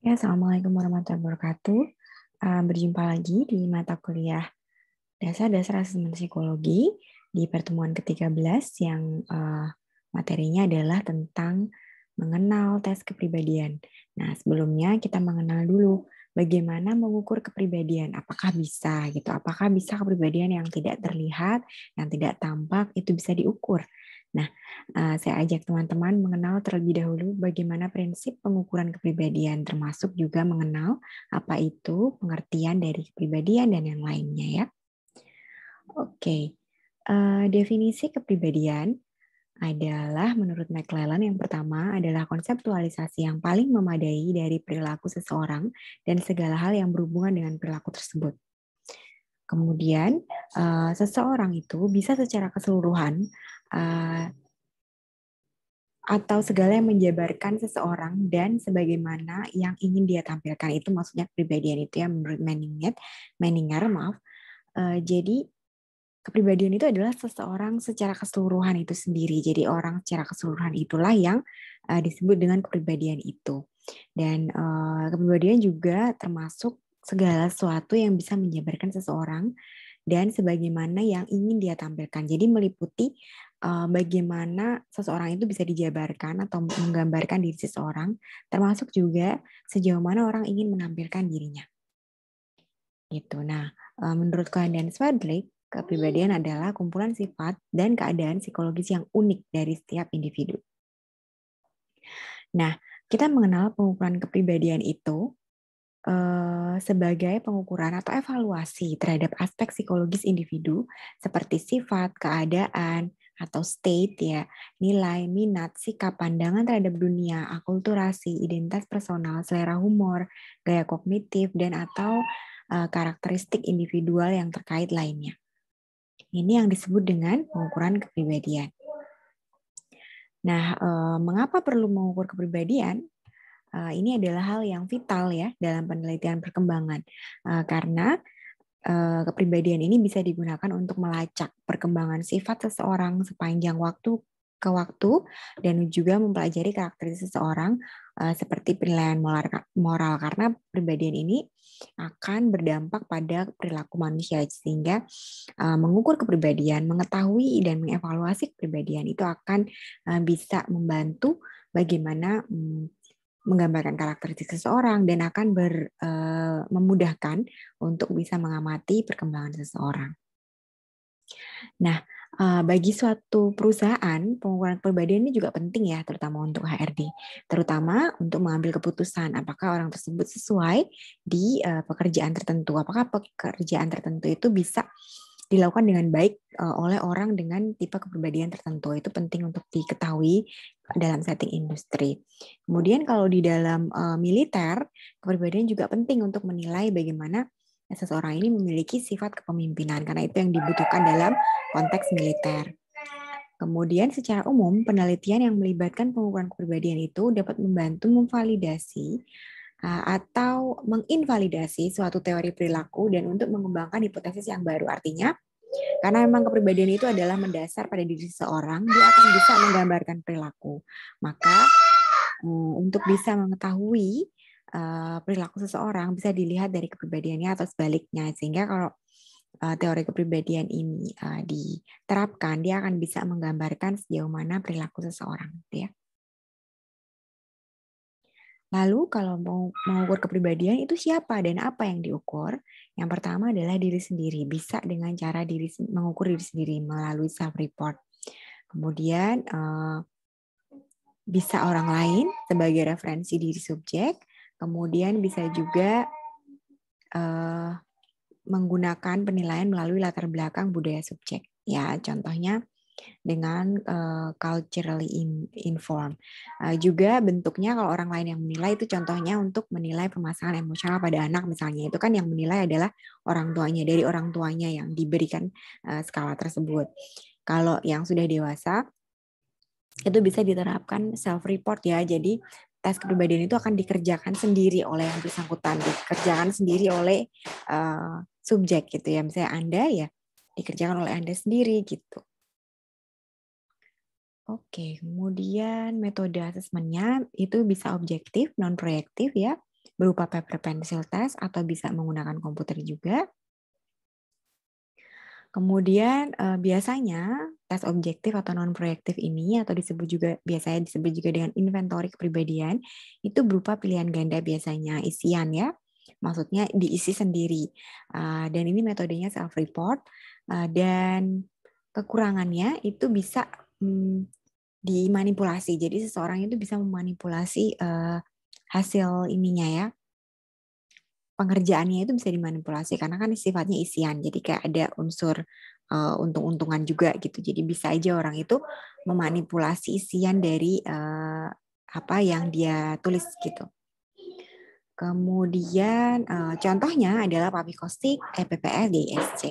Ya, Assalamualaikum warahmatullahi wabarakatuh. Berjumpa lagi di mata kuliah Dasar-Dasar Asesmen Psikologi di pertemuan ke-13 yang materinya adalah tentang mengenal tes kepribadian. Nah, sebelumnya kita mengenal dulu bagaimana mengukur kepribadian. Apakah bisa gitu? Apakah bisa kepribadian yang tidak terlihat, yang tidak tampak itu bisa diukur? Nah, saya ajak teman-teman mengenal terlebih dahulu bagaimana prinsip pengukuran kepribadian, termasuk juga mengenal apa itu pengertian dari kepribadian dan yang lainnya ya. Oke, definisi kepribadian adalah menurut McClellan yang pertama adalah konseptualisasi yang paling memadai dari perilaku seseorang dan segala hal yang berhubungan dengan perilaku tersebut. Kemudian, seseorang itu bisa secara keseluruhan atau segala yang menjabarkan seseorang dan sebagaimana yang ingin dia tampilkan itu maksudnya kepribadian itu ya menurut Menninger maaf. Jadi kepribadian itu adalah seseorang secara keseluruhan itu sendiri. Jadi orang secara keseluruhan itulah yang disebut dengan kepribadian itu. Dan kepribadian juga termasuk segala sesuatu yang bisa menjabarkan seseorang dan sebagaimana yang ingin dia tampilkan. Jadi meliputi bagaimana seseorang itu bisa dijabarkan atau menggambarkan diri seseorang, termasuk juga sejauh mana orang ingin menampilkan dirinya. Gitu. Nah, menurut Cohen dan Swerdlick, kepribadian adalah kumpulan sifat dan keadaan psikologis yang unik dari setiap individu. Nah, kita mengenal pengukuran kepribadian itu sebagai pengukuran atau evaluasi terhadap aspek psikologis individu seperti sifat, keadaan, atau state ya, nilai, minat, sikap, pandangan terhadap dunia, akulturasi, identitas personal, selera humor, gaya kognitif, dan atau karakteristik individual yang terkait lainnya. Ini yang disebut dengan pengukuran kepribadian. Nah, mengapa perlu mengukur kepribadian? Ini adalah hal yang vital ya dalam penelitian perkembangan karena kepribadian ini bisa digunakan untuk melacak perkembangan sifat seseorang sepanjang waktu ke waktu dan juga mempelajari karakteristik seseorang seperti penilaian moral karena kepribadian ini akan berdampak pada perilaku manusia sehingga mengukur kepribadian, mengetahui dan mengevaluasi kepribadian itu akan bisa membantu bagaimana menggambarkan karakteristik seseorang dan akan memudahkan untuk bisa mengamati perkembangan seseorang. Nah, bagi suatu perusahaan, pengukuran kepribadian ini juga penting ya, terutama untuk HRD, terutama untuk mengambil keputusan apakah orang tersebut sesuai di pekerjaan tertentu, apakah pekerjaan tertentu itu bisa dilakukan dengan baik oleh orang dengan tipe kepribadian tertentu. Itu penting untuk diketahui dalam setting industri. Kemudian kalau di dalam militer, kepribadian juga penting untuk menilai bagaimana seseorang ini memiliki sifat kepemimpinan karena itu yang dibutuhkan dalam konteks militer. Kemudian secara umum penelitian yang melibatkan pengukuran kepribadian itu dapat membantu memvalidasi atau menginvalidasi suatu teori perilaku dan untuk mengembangkan hipotesis yang baru. Artinya, karena memang kepribadian itu adalah mendasar pada diri seseorang, dia akan bisa menggambarkan perilaku. Maka untuk bisa mengetahui perilaku seseorang bisa dilihat dari kepribadiannya atau sebaliknya. Sehingga kalau teori kepribadian ini diterapkan, dia akan bisa menggambarkan sejauh mana perilaku seseorang. Gitu ya. Lalu kalau mau mengukur kepribadian itu siapa dan apa yang diukur? Yang pertama adalah diri sendiri. Bisa dengan cara mengukur diri sendiri melalui self-report. Kemudian bisa orang lain sebagai referensi diri subjek. Kemudian bisa juga menggunakan penilaian melalui latar belakang budaya subjek. Ya, contohnya dengan culturally informed. Juga bentuknya kalau orang lain yang menilai itu contohnya untuk menilai pemasangan emosional pada anak misalnya. Itu kan yang menilai adalah orang tuanya, dari orang tuanya yang diberikan skala tersebut. Kalau yang sudah dewasa, itu bisa diterapkan self-report ya. Jadi tes kepribadian itu akan dikerjakan sendiri oleh yang bersangkutan, dikerjakan sendiri oleh subjek gitu ya. Misalnya Anda ya dikerjakan oleh Anda sendiri gitu. Oke, kemudian metode asesmennya itu bisa objektif, non-proyektif ya. berupa paper pencil test atau bisa menggunakan komputer juga. Kemudian biasanya tes objektif atau non proyektif ini atau biasanya disebut juga dengan inventory kepribadian itu berupa pilihan ganda biasanya isian ya. Maksudnya diisi sendiri. Dan ini metodenya self report dan kekurangannya itu bisa dimanipulasi. Jadi seseorang itu bisa memanipulasi hasil ininya ya, pengerjaannya itu bisa dimanipulasi karena kan sifatnya isian. Jadi kayak ada unsur untung-untungan juga gitu. Jadi bisa aja orang itu memanipulasi isian dari apa yang dia tulis gitu. Kemudian contohnya adalah papikostik, EPPS, DISC.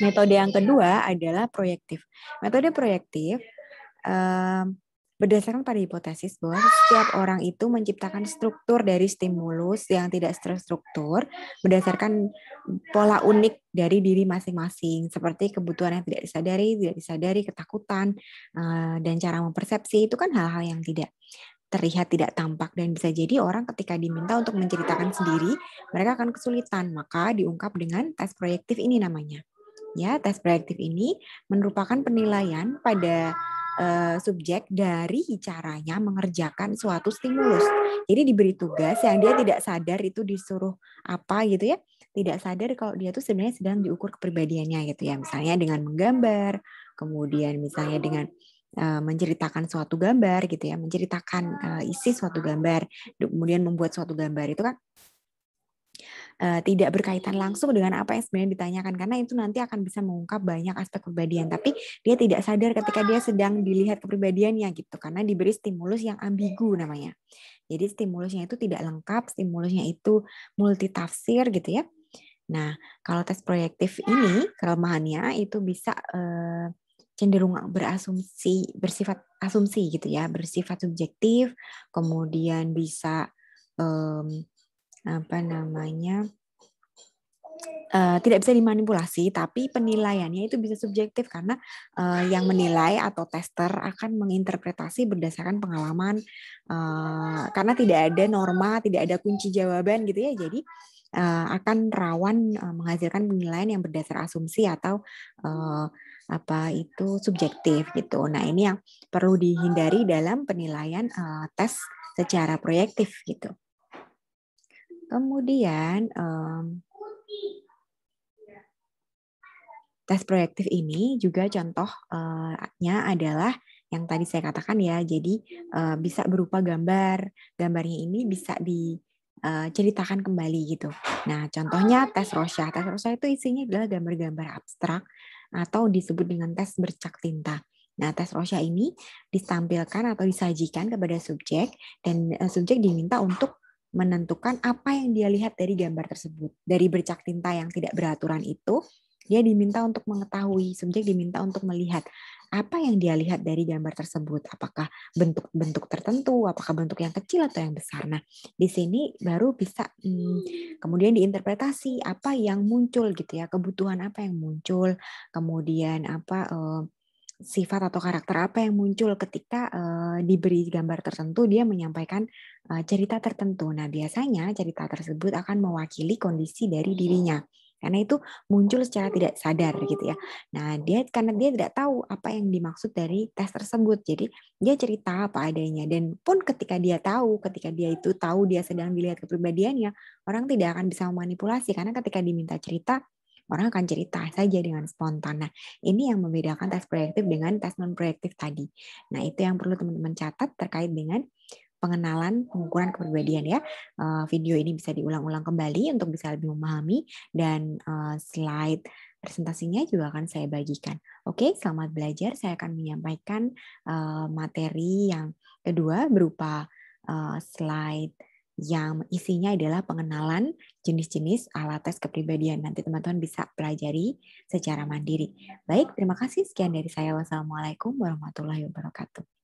Metode yang kedua adalah proyektif. Metode proyektif berdasarkan pada hipotesis bahwa setiap orang itu menciptakan struktur dari stimulus yang tidak terstruktur berdasarkan pola unik dari diri masing-masing, seperti kebutuhan yang tidak disadari, ketakutan, dan cara mempersepsi itu kan hal-hal yang tidak terlihat, tidak tampak, dan bisa jadi orang ketika diminta untuk menceritakan sendiri, mereka akan kesulitan, maka diungkap dengan tes proyektif ini namanya. Ya, tes proyektif ini merupakan penilaian pada subjek dari caranya mengerjakan suatu stimulus. Jadi diberi tugas yang dia tidak sadar itu disuruh apa gitu ya. Tidak sadar kalau dia tuh sebenarnya sedang diukur kepribadiannya gitu ya. Misalnya dengan menggambar, kemudian misalnya dengan menceritakan suatu gambar gitu ya, menceritakan isi suatu gambar, kemudian membuat suatu gambar itu kan tidak berkaitan langsung dengan apa yang sebenarnya ditanyakan karena itu nanti akan bisa mengungkap banyak aspek kepribadian tapi dia tidak sadar ketika dia sedang dilihat kepribadiannya gitu karena diberi stimulus yang ambigu namanya. Jadi stimulusnya itu tidak lengkap, stimulusnya itu multitafsir gitu ya. Nah, kalau tes proyektif ini kelemahannya itu bisa cenderung bersifat asumsi gitu ya, bersifat subjektif, kemudian bisa apa namanya tidak bisa dimanipulasi, tapi penilaiannya itu bisa subjektif karena yang menilai atau tester akan menginterpretasi berdasarkan pengalaman karena tidak ada norma, tidak ada kunci jawaban gitu ya. Jadi akan rawan menghasilkan penilaian yang berdasar asumsi atau apa itu subjektif gitu. Nah, ini yang perlu dihindari dalam penilaian tes secara proyektif gitu. Kemudian tes proyektif ini juga contohnya adalah yang tadi saya katakan ya, jadi bisa berupa gambar. Gambarnya ini bisa diceritakan kembali gitu. Nah, contohnya tes Rorschach. Tes Rorschach itu isinya adalah gambar-gambar abstrak atau disebut dengan tes bercak tinta. Nah, tes Rorschach ini ditampilkan atau disajikan kepada subjek dan subjek diminta untuk menentukan apa yang dia lihat dari gambar tersebut. Dari bercak tinta yang tidak beraturan itu, dia diminta untuk mengetahui, subjek diminta untuk melihat apa yang dia lihat dari gambar tersebut. Apakah bentuk-bentuk tertentu, apakah bentuk yang kecil atau yang besar. Nah, di sini baru bisa kemudian diinterpretasi apa yang muncul gitu ya, kebutuhan apa yang muncul, kemudian apa sifat atau karakter apa yang muncul ketika diberi gambar tertentu, dia menyampaikan cerita tertentu. Nah, biasanya cerita tersebut akan mewakili kondisi dari dirinya. Karena itu muncul secara tidak sadar gitu ya. Nah, karena dia tidak tahu apa yang dimaksud dari tes tersebut. Jadi, dia cerita apa adanya. Dan pun ketika dia tahu dia sedang dilihat kepribadiannya, orang tidak akan bisa memanipulasi. Karena ketika diminta cerita, orang akan cerita saja dengan spontan. Nah, ini yang membedakan tes proyektif dengan tes non-proyektif tadi. Nah, itu yang perlu teman-teman catat terkait dengan pengenalan pengukuran kepribadian ya. Video ini bisa diulang-ulang kembali untuk bisa lebih memahami dan slide presentasinya juga akan saya bagikan. Oke, selamat belajar. Saya akan menyampaikan materi yang kedua berupa slide yang isinya adalah pengenalan jenis-jenis alat tes kepribadian. Nanti teman-teman bisa pelajari secara mandiri. Baik, terima kasih. Sekian dari saya. Wassalamualaikum warahmatullahi wabarakatuh.